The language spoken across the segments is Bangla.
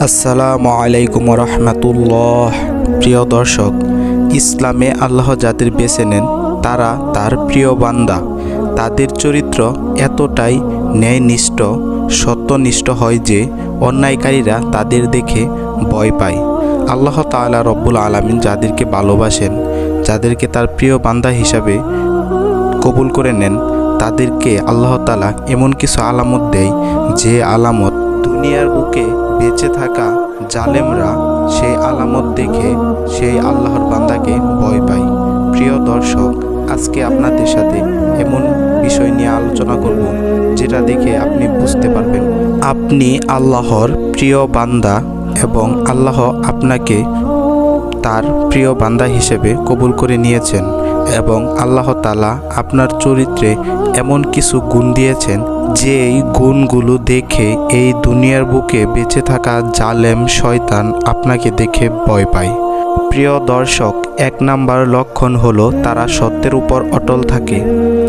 আসসালামু আলাইকুম রহমতুল্লাহ। প্রিয় দর্শক, ইসলামে আল্লাহ যাদের বেছে নেন তারা তার প্রিয় বান্দা। তাদের চরিত্র এতটাই ন্যায়নিষ্ঠ সত্যনিষ্ঠ হয় যে অন্যায়কারীরা তাদের দেখে ভয় পায়। আল্লাহ তাআলা রব্বুল আলামিন যাদেরকে ভালোবাসেন, যাদেরকে তার প্রিয় বান্দা হিসাবে কবুল করে নেন, তাদেরকে আল্লাহ তাআলা এমন কিছু আলামত দেয় যে আলামত দুনিয়ার বুকে বেঁচে থাকা জালেমরা সেই আলামত দেখে সেই আল্লাহর বান্দাকে ভয় পায়। প্রিয় দর্শক, আজকে আপনাদের সাথে এমন বিষয় নিয়ে আলোচনা করব যেটা দেখে আপনি বুঝতে পারবেন আপনি আল্লাহর প্রিয় বান্দা এবং আল্লাহ আপনাকে তার প্রিয় বান্দা হিসেবে কবুল করে নিয়েছেন এবং আল্লাহ তাআলা আপনার চরিত্রে এমন কিছু গুণ দিয়েছেন যে এই গুণগুলো দেখে এই দুনিয়ার বুকে বেঁচে থাকা জালেম শয়তান আপনাকে দেখে ভয় পায়। প্রিয় দর্শক, 1 নাম্বার লক্ষণ হলো তারা সত্যের উপর অটল থাকে।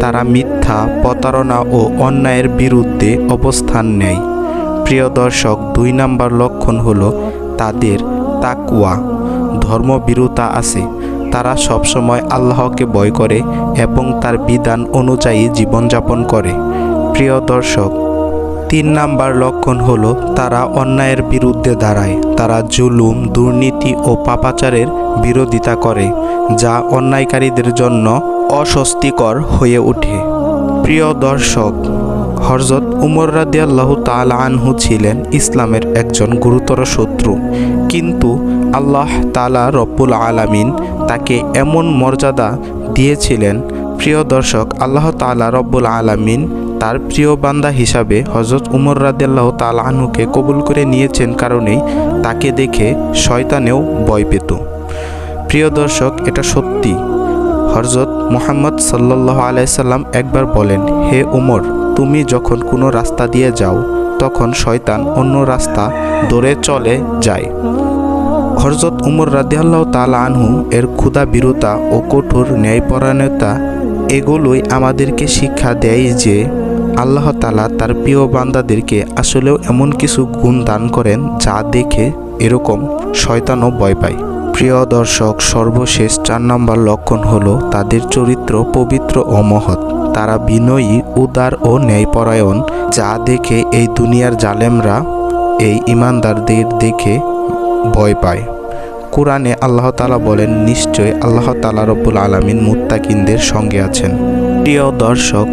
তারা মিথ্যা, প্রতারণা ও অন্যায়ের বিরুদ্ধে অবস্থান নেয়। প্রিয় দর্শক, 2 নাম্বার লক্ষণ হলো তাদের তাকওয়া, ধর্মভীরুতা আছে। তারা সবসময় আল্লাহকে ভয় করে এবং তার বিধান অনুযায়ী জীবনযাপন করে। প্রিয় দর্শক, 3 নাম্বার লক্ষণ হলো তারা অন্যায়ের বিরুদ্ধে দাঁড়ায়। তারা জুলুম, দুর্নীতি ও পাপাচারের বিরোধিতা করে, যা অন্যায়কারীদের জন্য অস্বস্তিকর হয়ে ওঠে। প্রিয় দর্শক, হযরত উমর রাদিয়াল্লাহু তাআলা আনহু ছিলেন ইসলামের একজন গুরুতর শত্রু, কিন্তু আল্লাহ তাআলা রব্বুল আলামিন তাকে এমন মর্যাদা দিয়েছিলেন। প্রিয় দর্শক, আল্লাহ তাআলা রব্বুল আলামিন তার প্রিয় বান্দা হিসাবে হযরত উমর রাদিয়াল্লাহু তাআলা আনহুকে কবুল করে নিয়েছেন কারণেই তাকে দেখে শয়তানেও ভয় পেত। প্রিয় দর্শক, এটা সত্যি। হযরত মুহাম্মদ সাল্লাল্লাহু আলাইহি সাল্লাম একবার বলেন, হে উমর, তুমি যখন কোনো রাস্তা দিয়ে যাও তখন শয়তান অন্য রাস্তা ধরে চলে যায়। হযরত উমর রাদিয়াল্লাহু তাআলা আনহু এর ক্ষুধাভীরুতা ও কঠোর ন্যায়পরায়ণতা এগুলোই আমাদেরকে শিক্ষা দেয় যে আল্লাহ তাআলা তার প্রিয় বান্দাদেরকে আসলেও এমন কিছু গুণ দান করেন যা দেখে এরকম শয়তানও ভয় পায়। প্রিয় দর্শক, সর্বশেষ 4 নম্বর লক্ষণ হলো তাদের চরিত্র পবিত্র ও মহৎ। তারা বিনয়ী, উদার ও ন্যায়পরায়ণ, যা দেখে এই দুনিয়ার জালেমরা এই ঈমানদারদের দেখে ভয় পায়। কুরআনে আল্লাহ তাআলা বলেন, নিশ্চয় আল্লাহ তাআলা রব্বুল আলামিন মুত্তাকিনদের সঙ্গে আছেন। প্রিয় দর্শক,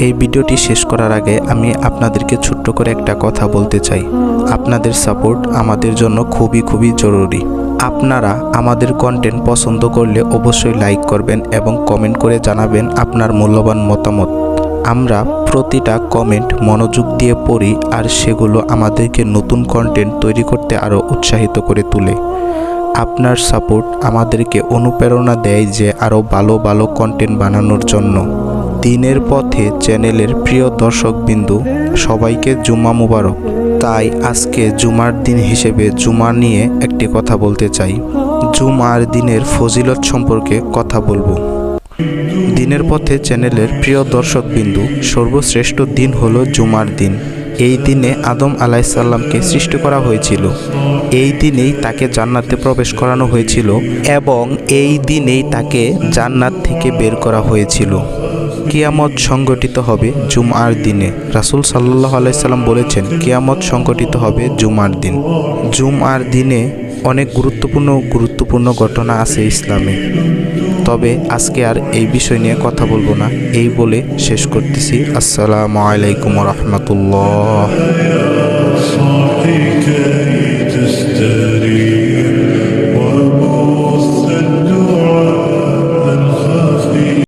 এই ভিডিওটি শেষ করার আগে আমি আপনাদেরকে ছোট্ট করে একটা কথা বলতে চাই। আপনাদের সাপোর্ট আমাদের জন্য খুবই জরুরি। আপনারা আমাদের কন্টেন্ট পছন্দ করলে অবশ্যই লাইক করবেন এবং কমেন্ট করে জানাবেন আপনার মূল্যবান মতামত। আমরা প্রতিটা কমেন্ট মনোযোগ দিয়ে পড়ি আর সেগুলো আমাদেরকে নতুন কন্টেন্ট তৈরি করতে আরও উৎসাহিত করে তোলে। আপনার সাপোর্ট আমাদেরকে অনুপ্রেরণা দেয় যে আরও ভালো কন্টেন্ট বানানোর জন্য। দিনের পথে চ্যানেলের প্রিয় দর্শকবিন্দু, সবাইকে জুমা মুবারক। তাই আজকে জুমার দিন হিসেবে জুমা নিয়ে একটি কথা বলতে চাই। জুমার দিনের ফজিলত সম্পর্কে কথা বলবো। দিনের পথে চ্যানেলের প্রিয় দর্শকবিন্দু, সর্বশ্রেষ্ঠ দিন হলো জুমার দিন। এই দিনে আদম আলাইহিসসালামকে সৃষ্টি করা হয়েছিল। এই দিনেই তাকে জান্নাতে প্রবেশ করানো হয়েছিল এবং এই দিনেই তাকে জান্নাত থেকে বের করা হয়েছিল। কিয়ামত সংগঠিত হবে জুমার দিনে। রাসূল সাল্লাল্লাহু আলাইহি সাল্লাম বলেছেন, কিয়ামত সংগঠিত হবে জুমার দিন। জুমার দিনে অনেক গুরুত্বপূর্ণ ঘটনা আছে ইসলামে। তবে আজকে আর এই বিষয় নিয়ে কথা বলবো না, এই বলে শেষ করতেছি। আসসালামু আলাইকুম রহমতুল্লাহ।